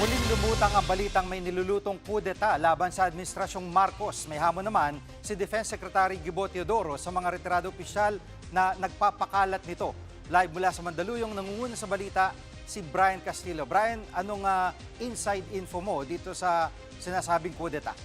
Muling lumutang ang balitang may nilulutong kudeta laban sa Administrasyong Marcos. May hamon naman si Defense Secretary Gibo Teodoro sa mga retirado opisyal na nagpapakalat nito. Live mula sa Mandaluyong, nangunguna sa balita si Brian Castillo. Brian, anong inside info mo dito sa sinasabing kudeta?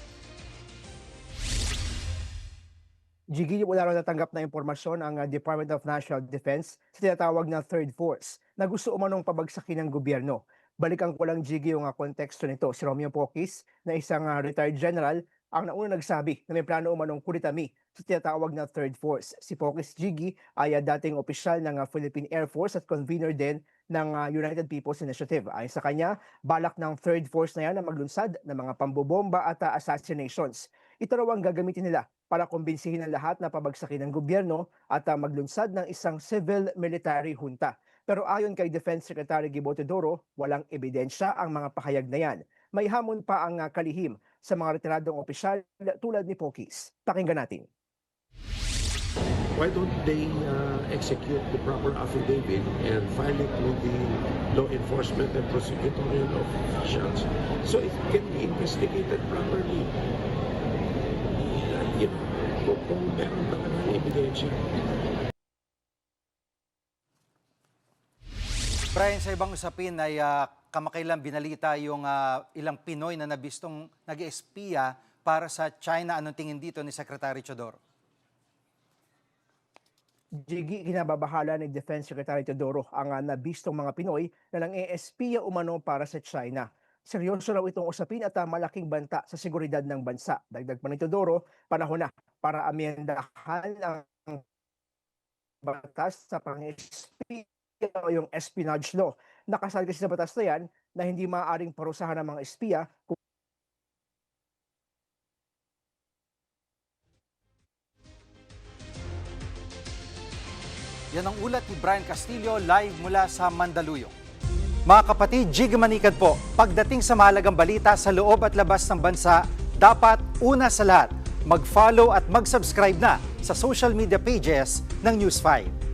Jiggy, wala raw natanggap na impormasyon ang Department of National Defense sa tinatawag na Third Force na gusto umanong pabagsakin ng gobyerno. Balikan ko lang, Jiggy, yung konteksto nito. Si Romeo Pocis, na isang retired general, ang nauna nagsabi na may plano umanong kuritami sa tinatawag na Third Force. Si Pocis, Jiggy, ay dating opisyal ng Philippine Air Force at convener din ng United People's Initiative. Ayon sa kanya, balak ng Third Force na yan na maglunsad ng mga pambobomba at assassinations. Ito raw ang gagamitin nila para kumbinsihin ang lahat na pabagsakin ng gobyerno at maglunsad ng isang civil-military junta. Pero ayon kay Defense Secretary Gibo Teodoro, walang ebidensya ang mga pahayag na yan. May hamon pa ang kalihim sa mga retiradong opisyal tulad ni Pocis. Pakinggan natin. Why don't they execute the proper affidavit and file it with the law enforcement and prosecutorial officials so it can be investigated properly? Kung meron talagang ebidensya. Brian, sa ibang usapin ay kamakailan binalita yung ilang Pinoy na nabistong nag-espiya para sa China. Anong tingin dito ni Secretary Teodoro? Jiggy, kinababahala ni Defense Secretary Teodoro ang nabistong mga Pinoy na nang-espiya umano para sa China. Seryoso raw itong usapin at malaking banta sa seguridad ng bansa. Dagdag pa ni Teodoro, panahon na para amyendahan ang batas sa pang-espiya o yung espionage law. Nakasal kasi sa batas na yan na hindi maaaring parusahan ng mga espiya kung Yan ang ulat ni Brian Castillo live mula sa Mandaluyong. Mga kapatid, Jig Manikad po, pagdating sa mahalagang balita sa loob at labas ng bansa, dapat una sa lahat, mag-follow at mag-subscribe na sa social media pages ng News 5.